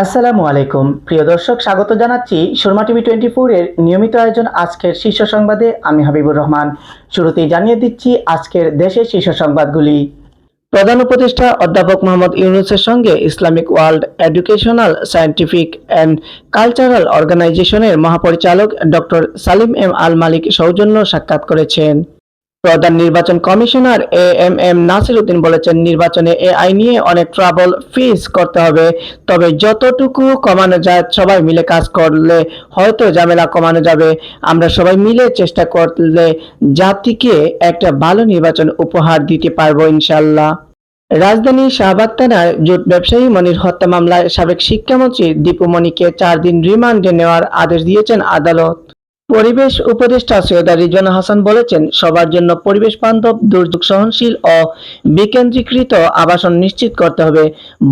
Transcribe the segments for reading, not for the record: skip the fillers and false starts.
আসসালামু আলাইকুম প্রিয় দর্শক, স্বাগত জানাচ্ছি সুরমা টিভি 24 এর নিয়মিত আয়োজন আজকের শীর্ষ সংবাদে। আমি হাবিবুর রহমান। শুরুতেই জানিয়ে দিচ্ছি আজকের দেশের শীর্ষ সংবাদগুলি। প্রধান উপদেষ্টা অধ্যাপক মোহাম্মদ ইউনূসের সঙ্গে Islamic world educational, scientific and cultural অর্গানাইজেশনের মহাপরিচালক ডক্টর সালিম এম আল মালিক সৌজন্য সাক্ষাৎ করেছেন। প্রধান নির্বাচন কমিশনার এএমএম নাসির উদ্দিন বলেছেন, নির্বাচনে এআই নিয়ে অনেক ট্রাবল ফেস করতে হবে, তবে যতটুকু কমানো যায় সবাই মিলে কাজ করলে হয়তো ঝামেলা কমানো যাবে। আমরা সবাই মিলে চেষ্টা করলে জাতিকে একটা ভালো নির্বাচন উপহার দিতে পারবো ইনশাল্লাহ। রাজধানীর শাহবাগ থানার জুট ব্যবসায়ী মনির হত্যা মামলায় সাবেক শিক্ষামন্ত্রী দীপু মনিকে 4 দিন রিমান্ডে নেওয়ার আদেশ দিয়েছেন আদালত। পরিবেশ উপদেষ্টা সৈয়দা রিজওয়ানা হাসান বলেছেন, সবার জন্য পরিবেশ বান্ধব, দুর্যোগ সহনশীল ও বিকেন্দ্রীকৃত আবাসন নিশ্চিত করতে হবে।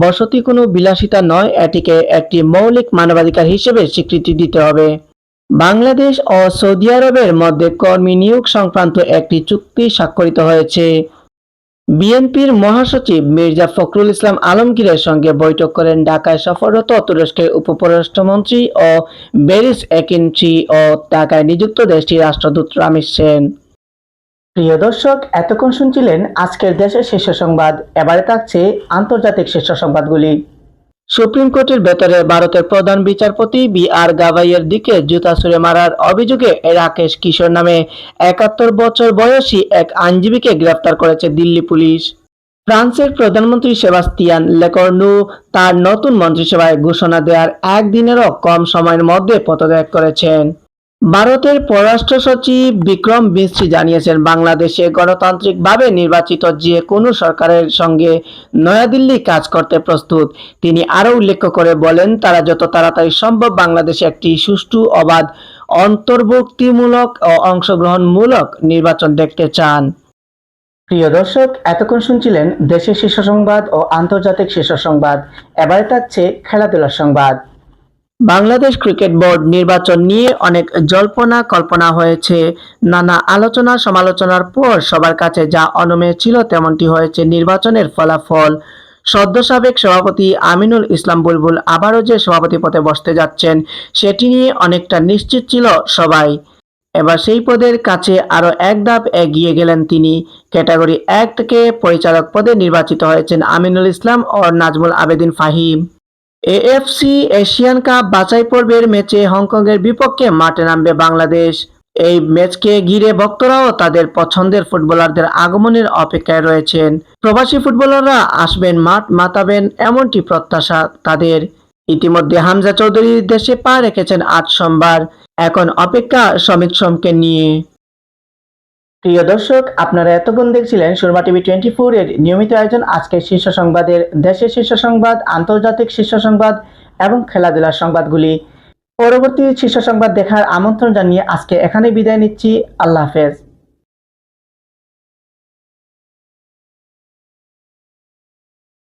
বসতি কোনো বিলাসিতা নয়, এটিকে একটি মৌলিক মানবাধিকার হিসেবে স্বীকৃতি দিতে হবে। বাংলাদেশ ও সৌদি আরবের মধ্যে কর্মী নিয়োগ সংক্রান্ত একটি চুক্তি স্বাক্ষরিত হয়েছে। বিএনপির মহাসচিব মির্জা ফখরুল ইসলাম আলমগীরের সঙ্গে বৈঠক করেন ঢাকায় সফররত তুরস্কের উপপররাষ্ট্রমন্ত্রী ও বেরিস একিনচি ও ঢাকায় নিযুক্ত দেশটির রাষ্ট্রদূত রামেশ সেন। প্রিয় দর্শক, এতক্ষণ শুনছিলেন আজকের দেশের শীর্ষ সংবাদ। এবারে থাকছে আন্তর্জাতিক শীর্ষ সংবাদগুলি। সুপ্রিম কোর্টের ভেতরে ভারতের প্রধান বিচারপতি বি.আর. গাভাইয়ের দিকে জুতা ছুড়ে মারার অভিযোগে রাকেশ কিশোর নামে ৭১ বছর বয়সী এক আইনজীবীকে গ্রেফতার করেছে দিল্লি পুলিশ। ফ্রান্সের প্রধানমন্ত্রী সেবাস্তিয়ান লেকর্নু তার নতুন মন্ত্রিসভায় ঘোষণা দেওয়ার একদিনেরও কম সময়ের মধ্যে পদত্যাগ করেছেন। ভারতের পররাষ্ট্র সচিব বিক্রম মিশ্রি জানিয়েছেন, বাংলাদেশে গণতান্ত্রিকভাবে নির্বাচিত যে কোনো সরকারের সঙ্গে নয়াদিল্লি কাজ করতে প্রস্তুত। তিনি আরও উল্লেখ করে বলেন, তারা যত তাড়াতাড়ি সম্ভব বাংলাদেশে একটি সুষ্ঠু, অবাধ, অন্তর্ভুক্তিমূলক ও অংশগ্রহণমূলক নির্বাচন দেখতে চান। প্রিয় দর্শক, এতক্ষণ শুনছিলেন দেশের শীর্ষ সংবাদ ও আন্তর্জাতিক শীর্ষ সংবাদ। এবারে থাকছে খেলাধুলার সংবাদ। বাংলাদেশ ক্রিকেট বোর্ড নির্বাচন নিয়ে অনেক জল্পনা কল্পনা হয়েছে। নানা আলোচনা সমালোচনার পর সবার কাছে যা অনুমেয় ছিল তেমনটি হয়েছে নির্বাচনের ফলাফল। সদ্য সাবেক সভাপতি আমিনুল ইসলাম বুলবুল আবারও যে সভাপতি পদে বসতে যাচ্ছেন সেটি নিয়ে অনেকটা নিশ্চিত ছিল সবাই। এবার সেই পদের কাছে আরও এক ধাপ এগিয়ে গেলেন তিনি। ক্যাটাগরি 1 থেকে পরিচালক পদে নির্বাচিত হয়েছেন আমিনুল ইসলাম ও Nazmul Abedin Fahim. AFC Asian cup বাছাই পর্বের ম্যাচে হংকংয়ের বিপক্ষে মাঠে নামবে বাংলাদেশ। এই ম্যাচকে ঘিরে ভক্তরাও তাদের পছন্দের ফুটবলারদের আগমনের অপেক্ষায় রয়েছেন। প্রবাসী ফুটবলাররা আসবেন, মাঠ মাতাবেন, এমনটি প্রত্যাশা তাদের। ইতিমধ্যে হামজা চৌধুরী দেশে পা রেখেছেন আজ সোমবার। এখন অপেক্ষা সমিত সোমকে নিয়ে। প্রিয় দর্শক, আপনারা এতক্ষণ দেখছিলেন সুরমা টিভি 24 এর নিয়মিত আয়োজন আজকের শীর্ষ সংবাদের দেশের শীর্ষ সংবাদ, আন্তর্জাতিক শীর্ষ সংবাদ এবং খেলাধুলার সংবাদগুলি। পরবর্তী শীর্ষ সংবাদ দেখার আমন্ত্রণ জানিয়ে আজকে এখানে বিদায় নিচ্ছি। আল্লাহ হাফেজ।